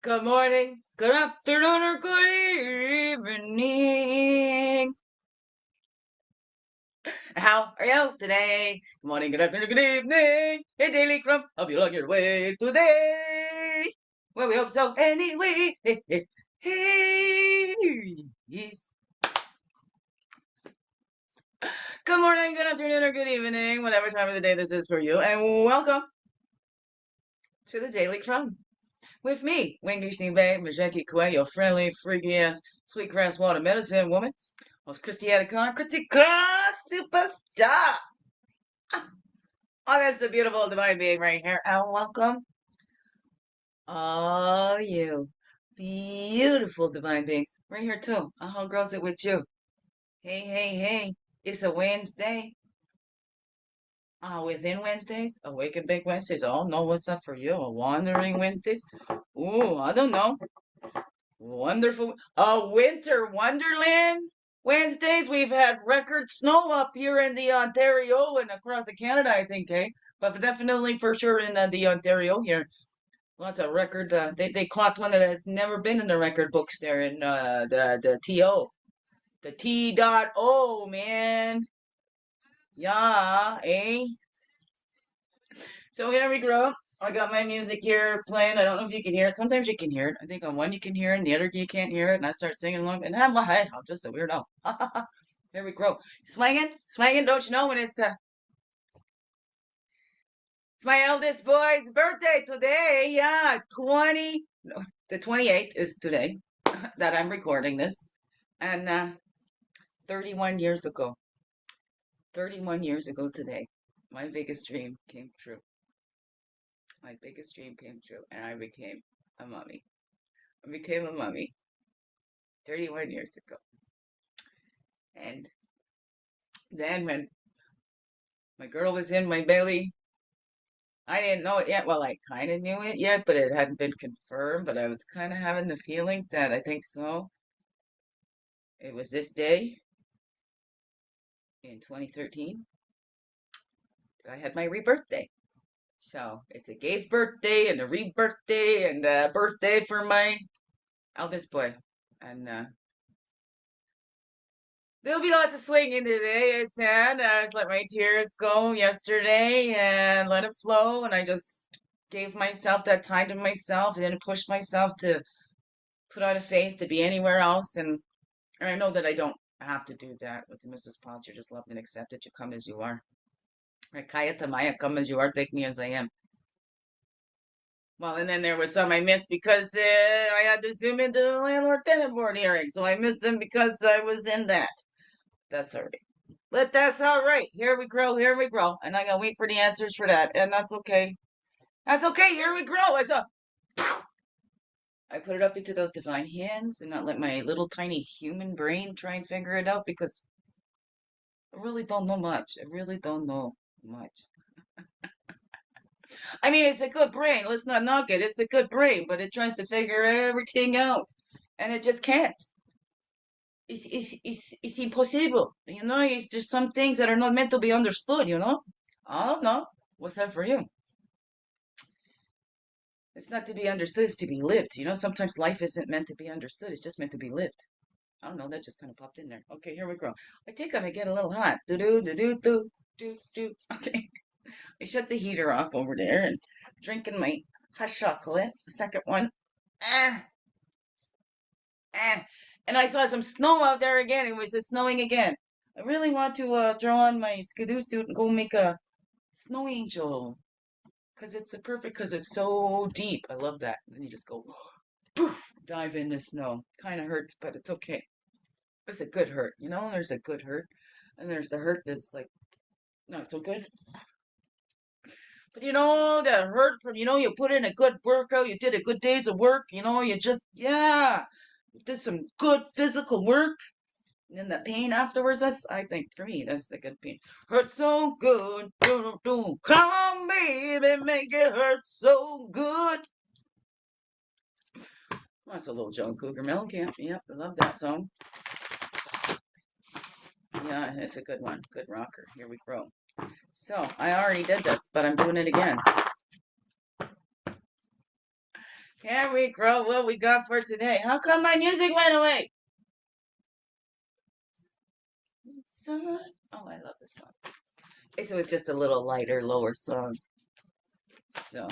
Good morning, good afternoon, or good evening. How are you today? Good morning, good afternoon, good evening. Hey, Daily Crumb, hope you like your way today. Well, we hope so anyway. Hey, hey, hey. Yes. Good morning, good afternoon, or good evening, whatever time of the day this is for you, and welcome to the Daily Crumb. With me, Wingy Steam Bay, Majeki Kwe, your friendly, freaky ass, sweetgrass water medicine woman. Was Christy Khan, Christy Khan, superstar. Oh, that's the beautiful divine being right here. And welcome all you beautiful divine beings right here too. How grows it with you? Hey, hey, hey. It's a Wednesday. Within Wednesdays, Awake and Bake Wednesdays. Oh, know what's up for you? A Wandering Wednesdays? Ooh, I don't know. Wonderful. Winter Wonderland Wednesdays. We've had record snow up here in the Ontario and across the Canada, I think, eh? But definitely for sure in the Ontario here. Lots of record. They clocked one that has never been in the record books there in the TO. The T dot O, man. Yeah, eh? So here we go. I got my music here playing. I don't know if you can hear it. Sometimes you can hear it. I think on one you can hear it, and the other you can't hear it. And I start singing along, and I'm like, hey, I'm just a weirdo. Here we go. Swinging, swinging. Don't you know when it's my eldest boy's birthday today? Yeah, no, the 28th is today that I'm recording this, and 31 years ago, 31 years ago today, my biggest dream came true. My biggest dream came true, and I became a mommy. I became a mommy 31 years ago. And then when my girl was in my belly, I didn't know it yet. Well, I kind of knew it yet, but it hadn't been confirmed. But I was kind of having the feelings that I think so. It was this day in 2013 that I had my rebirth day. So it's a gay's birthday and a rebirth day and a birthday for my eldest boy. And there'll be lots of swinging today. It's sad. I just let my tears go yesterday and let it flow. And I just gave myself that time to myself and then pushed myself to put on a face to be anywhere else. And I know that I don't have to do that with the Mrs. Potts. You're just loved and accepted. You come as you are. Right? Kaya Tamaya, come as you are. Take me as I am. Well, and then there was some I missed because I had to zoom into the landlord tenant board hearing. So I missed them because I was in that. That's all right. But that's all right. Here we grow, here we grow. And I gotta wait for the answers for that. And that's okay. That's okay. Here we grow. I put it up into those divine hands and not let my little tiny human brain try and figure it out because I really don't know much. I really don't know much. I mean, it's a good brain. Let's not knock it. It's a good brain, but it tries to figure everything out. And it just can't. It's impossible. You know, it's just some things that are not meant to be understood, you know? I don't know. What's that for you? It's not to be understood, it's to be lived. You know, sometimes life isn't meant to be understood, it's just meant to be lived. I don't know, that just kind of popped in there. Okay, here we go. I think I'm gonna get a little hot. Do do do do do do do. Okay. I shut the heater off over there and drinking my hot chocolate. The second one. Ah, ah. And I saw some snow out there again. It was snowing again. I really want to throw on my skidoo suit and go make a snow angel. Because it's a perfect, because it's so deep. I love that. And then you just go, poof, dive in the snow. Kind of hurts, but it's okay. It's a good hurt. You know, there's a good hurt. And there's the hurt that's like, not so good. But you know, that hurt from, you know, you put in a good workout, you did a good days of work, you know, you just, yeah, you did some good physical work. And then the pain afterwards, I think, for me, that's the good pain. Hurt so good. Do, do, do. Come on, baby, make it hurt so good. Well, that's a little Joan Cougar Mellencamp. Yep, I love that song. Yeah, it's a good one. Good rocker. Here we go. So, I already did this, but I'm doing it again. Here we go. What we got for today? How come my music went away? Sun. Oh, I love this song. It was just a little lighter, lower song. So,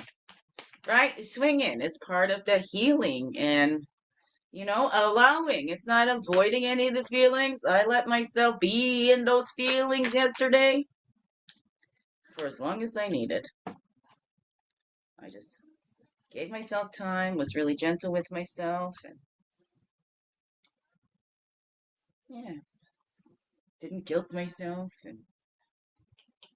right? Swinging. It's part of the healing and, allowing. It's not avoiding any of the feelings. I let myself be in those feelings yesterday for as long as I needed. I just gave myself time, was really gentle with myself, and yeah, didn't guilt myself. And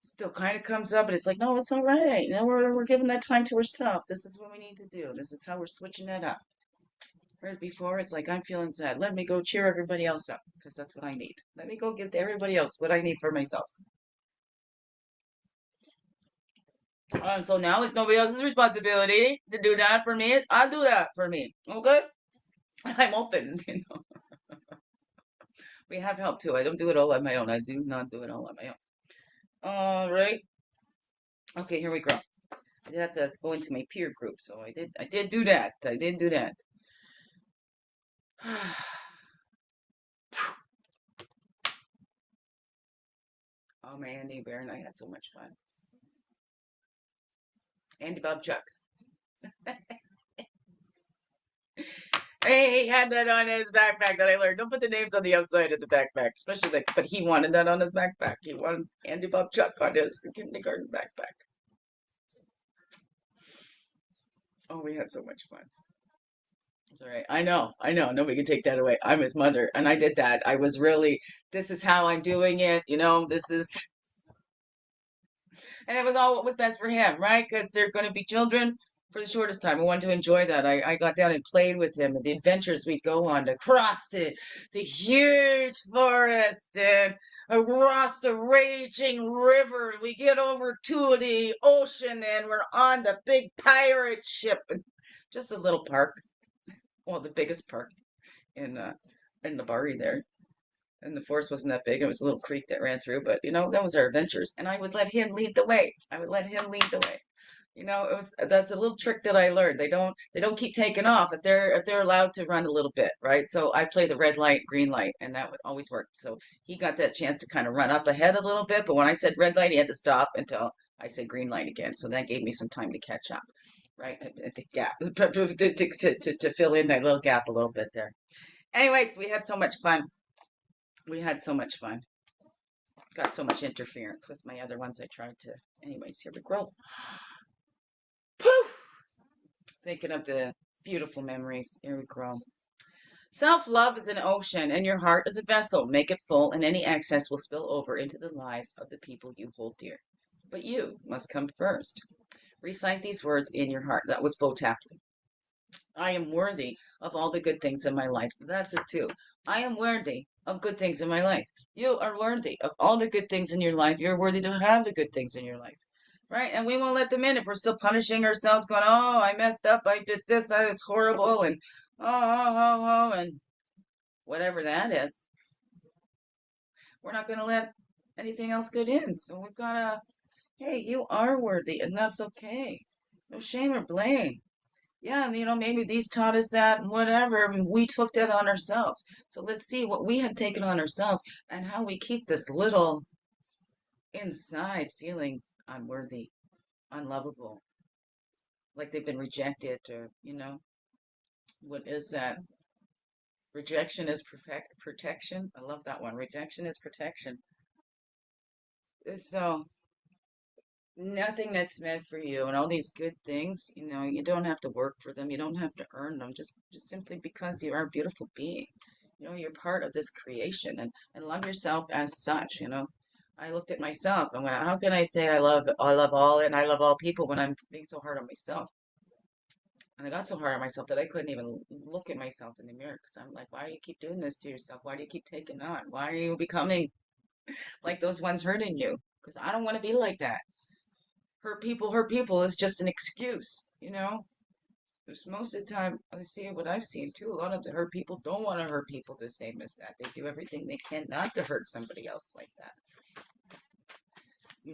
still kind of comes up, but it's like, no, it's all right. We're giving that time to ourselves. This is what we need to do. This is how we're switching it up. Whereas before, it's like, I'm feeling sad. Let me go cheer everybody else up because that's what I need. Let me go give to everybody else what I need for myself. So now it's nobody else's responsibility to do that for me. I'll do that for me. Okay? I'm open, We have help too. I don't do it all on my own. I do not do it all on my own. All right. Okay, here we go. I did have to go into my peer group, so I did do that. I did do that. Oh, my Andy Bear and I had so much fun. Andy Bob Chuck. He had that on his backpack that I learned. Don't put the names on the outside of the backpack, especially but he wanted that on his backpack. He wanted Andy Bob Chuck on his kindergarten backpack. Oh, we had so much fun. It's all right. I know. Nobody can take that away. I'm his mother, and I did that. I was really, this is how I'm doing it. This is, and it was all what was best for him, right? Because they're going to be children for the shortest time. I wanted to enjoy that. I got down and played with him and the adventures we'd go on to cross the huge forest and across the raging river. We get over to the ocean and we're on the big pirate ship. And just a little park. Well, the biggest park in the Bari there. And the forest wasn't that big. It was a little creek that ran through, but that was our adventures. And I would let him lead the way. I would let him lead the way. That's a little trick that I learned. They don't keep taking off if they're allowed to run a little bit, right? So I play the red light, green light, and that would always work. So he got that chance to kind of run up ahead a little bit, but when I said red light, he had to stop until I said green light again. So that gave me some time to catch up, right? At the gap to fill in that little gap a little bit there. Anyways, we had so much fun. We had so much fun. Got so much interference with my other ones. I tried to. Anyways, here we go. Poof! Thinking of the beautiful memories. Here we go. Self-love is an ocean, and your heart is a vessel. Make it full, and any excess will spill over into the lives of the people you hold dear. But you must come first. Recite these words in your heart. That was Beau Taplin. I am worthy of all the good things in my life. That's it too. I am worthy of good things in my life. You are worthy of all the good things in your life. You're worthy to have the good things in your life. Right? And we won't let them in if we're still punishing ourselves, going, oh, I messed up. I did this. I was horrible. And and whatever that is. We're not going to let anything else get in. So we've got to, hey, you are worthy, and that's okay. No shame or blame. Yeah, and maybe these taught us that and whatever, and we took that on ourselves. So let's see what we have taken on ourselves and how we keep this little inside feeling unworthy, unlovable, like they've been rejected, or what is that? Rejection is protection. I love that one. Rejection is protection. So nothing that's meant for you and all these good things, you don't have to work for them. You don't have to earn them just simply because you are a beautiful being. You're part of this creation, and love yourself as such. I looked at myself and went, how can I say I love all and I love all people when I'm being so hard on myself? And I got so hard on myself that I couldn't even look at myself in the mirror because I'm like, why do you keep doing this to yourself? Why do you keep taking on? Why are you becoming like those ones hurting you? Because I don't want to be like that. Hurt people is just an excuse. Because most of the time, I see what I've seen too. A lot of the hurt people don't want to hurt people the same as that. They do everything they can not to hurt somebody else like that.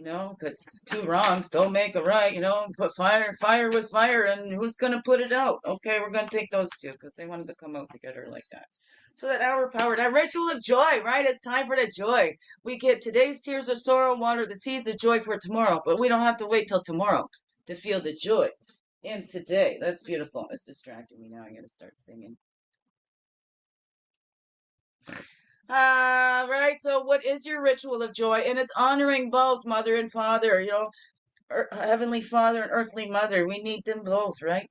because two wrongs don't make a right, put fire with fire, and who's gonna put it out? Okay, we're gonna take those two because they wanted to come out together like that. So that hour power, that ritual of joy, right? It's time for the joy. We get today's tears of sorrow, water the seeds of joy for tomorrow, but we don't have to wait till tomorrow to feel the joy in today. That's beautiful. It's distracting me now. I gotta start singing. Right. So, what is your ritual of joy? And it's honoring both mother and father, Heavenly Father and earthly mother. We need them both, right?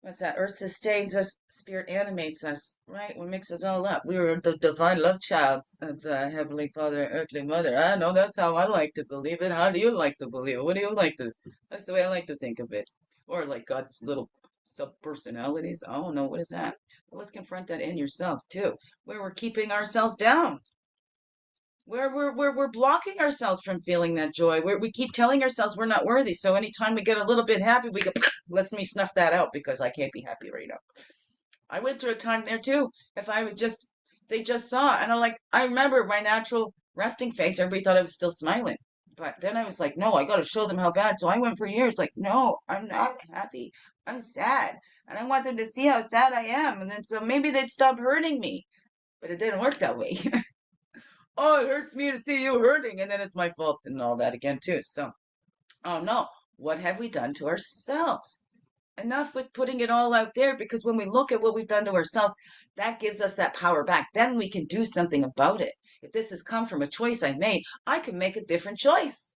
What's that? Earth sustains us, spirit animates us, right? We mix us all up. We are the divine love child of Heavenly Father and earthly mother. I know that's how I like to believe it. How do you like to believe it? What do you like to? That's the way I like to think of it. Or like God's little sub personalities. I don't know. What is that? Well, let's confront that in yourselves too, where we're keeping ourselves down, where we're blocking ourselves from feeling that joy, where we keep telling ourselves we're not worthy. So anytime we get a little bit happy, we go, let me snuff that out because I can't be happy right now. I went through a time there too. If I would just, they just saw, and I remember my natural resting face. Everybody thought I was still smiling, but then I was like, no, I got to show them how bad. So I went for years, like, no, I'm not happy. I'm sad, and I want them to see how sad I am, and then so maybe they'd stop hurting me. But it didn't work that way. Oh, it hurts me to see you hurting, and then it's my fault and all that again too. So, oh no, what have we done to ourselves? Enough with putting it all out there, because when we look at what we've done to ourselves, that gives us that power back. Then we can do something about it. If this has come from a choice I made, I can make a different choice.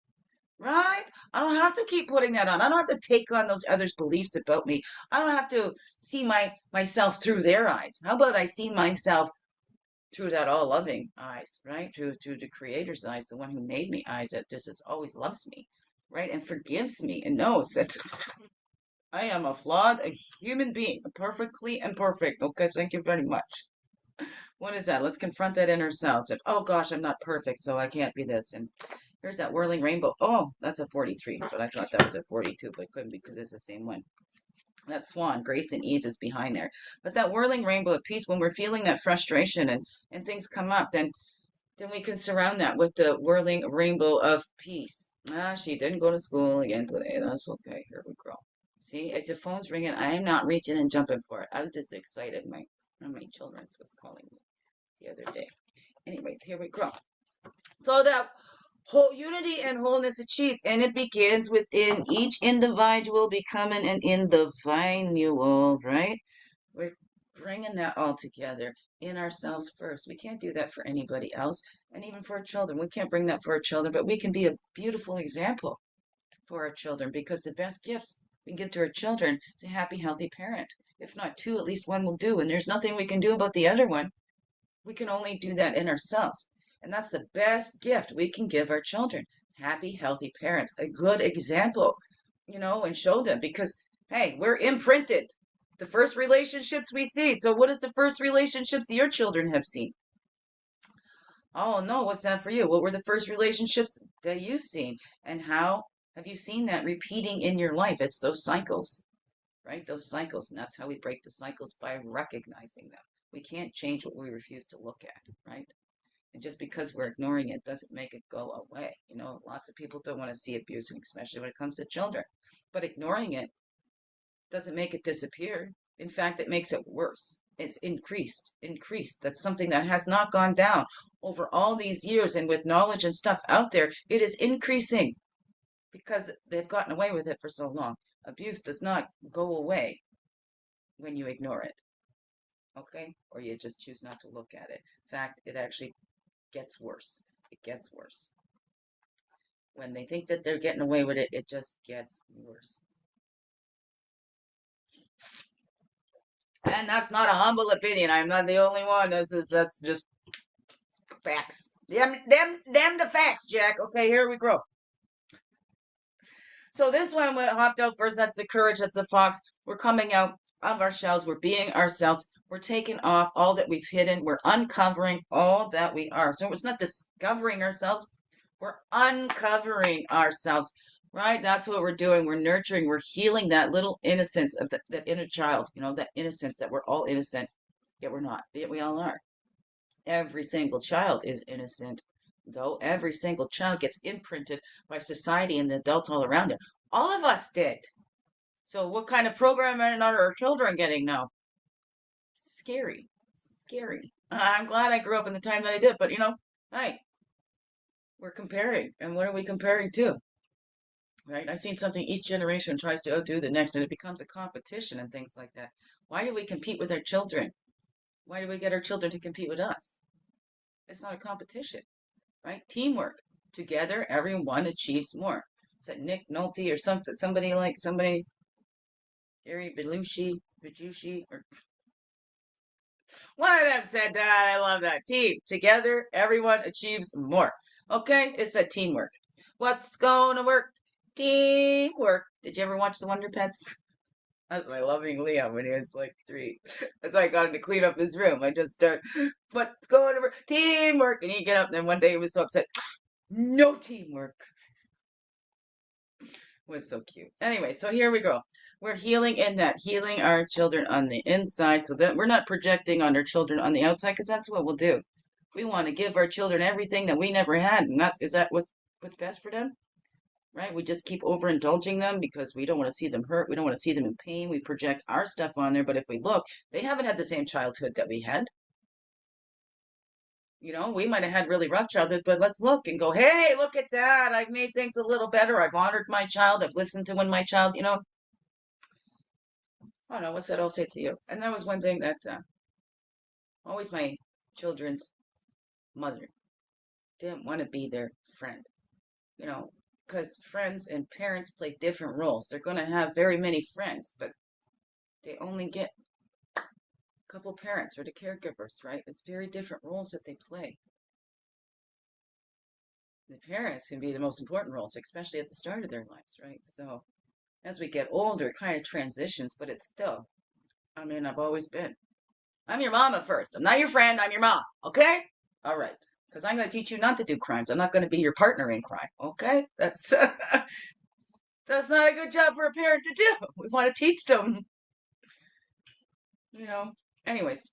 Right? I don't have to keep putting that on. I don't have to take on those others' beliefs about me. I don't have to see myself through their eyes. How about I see myself through that all loving eyes, right? Through the creator's eyes, the one who made me eyes, that just is always loves me, right? And forgives me and knows that I am a flawed a human being, perfectly imperfect. Okay, thank you very much. What is that? Let's confront that inner self. If, oh gosh, I'm not perfect, so I can't be this. And here's that whirling rainbow. Oh, that's a 43, but I thought that was a 42, but it couldn't be because it's the same one. That swan, grace and ease is behind there. But that whirling rainbow of peace, when we're feeling that frustration and things come up, then we can surround that with the whirling rainbow of peace. Ah, she didn't go to school again today. That's okay. Here we go. See, as your phone's ringing, I am not reaching and jumping for it. I was just excited. One of my children was calling me the other day. Anyways, here we go. So that whole unity and wholeness achieves, and it begins within each individual becoming an individual, right? We're bringing that all together in ourselves first. We can't do that for anybody else, and even for our children. We can't bring that for our children, but we can be a beautiful example for our children, because the best gifts we can give to our children is a happy, healthy parent. If not two, at least one will do, and there's nothing we can do about the other one. We can only do that in ourselves. And that's the best gift we can give our children. Happy, healthy parents, a good example, and show them, because, hey, we're imprinted. The first relationships we see. So, what is the first relationships your children have seen? Oh, no, what's that for you? What were the first relationships that you've seen? And how have you seen that repeating in your life? It's those cycles, right? Those cycles. And that's how we break the cycles, by recognizing them. We can't change what we refuse to look at, right? And just because we're ignoring it doesn't make it go away. Lots of people don't want to see abuse, especially when it comes to children. But ignoring it doesn't make it disappear. In fact, it makes it worse. It's increased. That's something that has not gone down over all these years. And with knowledge and stuff out there, it is increasing because they've gotten away with it for so long. Abuse does not go away when you ignore it, okay? Or you just choose not to look at it. In fact, it actually gets worse. It gets worse. When they think that they're getting away with it, it just gets worse. And that's not a humble opinion. I'm not the only one. That's just facts. Them the facts, Jack. Okay, here we go. So this one we hopped out first. That's the courage. That's the fox. We're coming out of our shells. We're being ourselves. We're taking off all that we've hidden. We're uncovering all that we are. So it's not discovering ourselves. We're uncovering ourselves, right? That's what we're doing. We're nurturing. We're healing that little innocence of that inner child. That innocence that we're all innocent, yet we're not. Yet we all are. Every single child is innocent. though every single child gets imprinted by society and the adults all around them. All of us did. So what kind of programming are our children getting now? Scary. Scary. I'm glad I grew up in the time that I did, but hey, we're comparing. And what are we comparing to? Right? I've seen something each generation tries to outdo the next, and it becomes a competition and things like that. Why do we compete with our children? Why do we get our children to compete with us? It's not a competition, right? Teamwork. Together, everyone achieves more. Is that Nick Nolte or something? Somebody, Gary Belushi, or one of them said that. I love that. Team. Together, everyone achieves more. Okay? It's a teamwork. What's going to work? Teamwork. Did you ever watch The Wonder Pets? That's my loving Liam when he was like 3. That's why I got him to clean up his room. I just start, what's going to work? Teamwork. And he'd get up, and then one day he was so upset. No teamwork. Was so cute. Anyway, so here we go. We're healing in that, healing our children on the inside so that we're not projecting on our children on the outside, because that's what we'll do. We want to give our children everything that we never had, and is that what's best for them? Right? We just keep overindulging them because we don't want to see them hurt. We don't want to see them in pain. We project our stuff on there, but if we look, they haven't had the same childhood that we had. We might have had really rough childhood, but let's look and go, hey, look at that. I've made things a little better. I've honored my child. I've listened to when my child, I don't know, what's that I'll say to you? And that was one thing that always my children's mother didn't want to be their friend, because friends and parents play different roles. They're going to have very many friends, but they only get a couple parents or the caregivers, right? It's very different roles that they play. The parents can be the most important roles, especially at the start of their lives, right? So as we get older, it kind of transitions, but it's still, I've always been. I'm your mom at first. I'm not your friend. I'm your mom. Okay? All right. Because I'm going to teach you not to do crimes. I'm not going to be your partner in crime. Okay? That's that's not a good job for a parent to do. We want to teach them. You know. Anyways,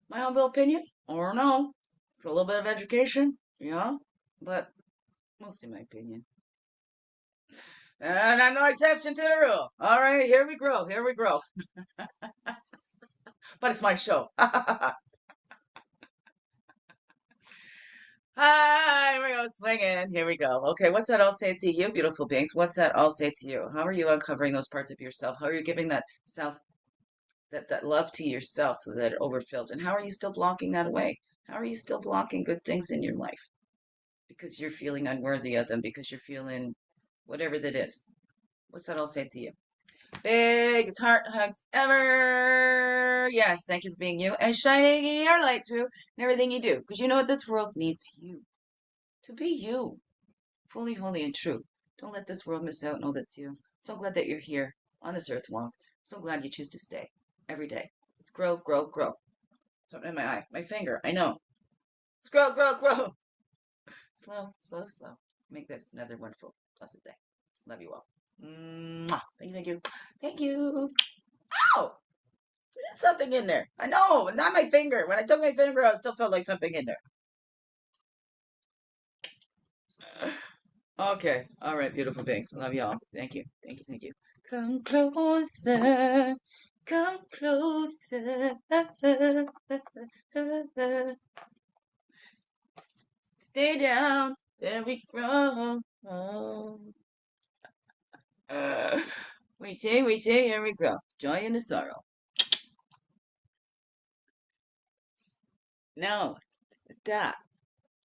my humble opinion, or no, it's a little bit of education, but mostly my opinion. And I'm no exception to the rule. All right, here we grow. Here we grow. But it's my show. Hi, here we go, swinging. Here we go. Okay, what's that I'll say to you, beautiful beings? What's that I'll say to you? How are you uncovering those parts of yourself? How are you giving that self, that love to yourself so that it overfills? And how are you still blocking that away? How are you still blocking good things in your life? Because you're feeling unworthy of them, because you're feeling whatever that is. What's that I'll say to you? Biggest heart hugs ever. Yes, thank you for being you and shining your light through and everything you do. Because you know what? This world needs you to be you. Fully, holy, and true. Don't let this world miss out. Know that's you. So glad that you're here on this earth walk. So glad you choose to stay every day. Let's grow, grow, grow. Something in my eye. My finger. I know. Let's grow, grow, grow. Slow, slow, slow. Make this another wonderful, blessed day. Love you all. Mwah. Thank you, thank you. Thank you. Oh! There's something in there. I know, not my finger. When I took my finger out, it still felt like something in there. Okay. All right, beautiful beings. Love y'all. Thank you. Thank you. Thank you. Come closer. Come closer. Stay down. There we go. We say, here we go. Joy and the sorrow. Now, stop.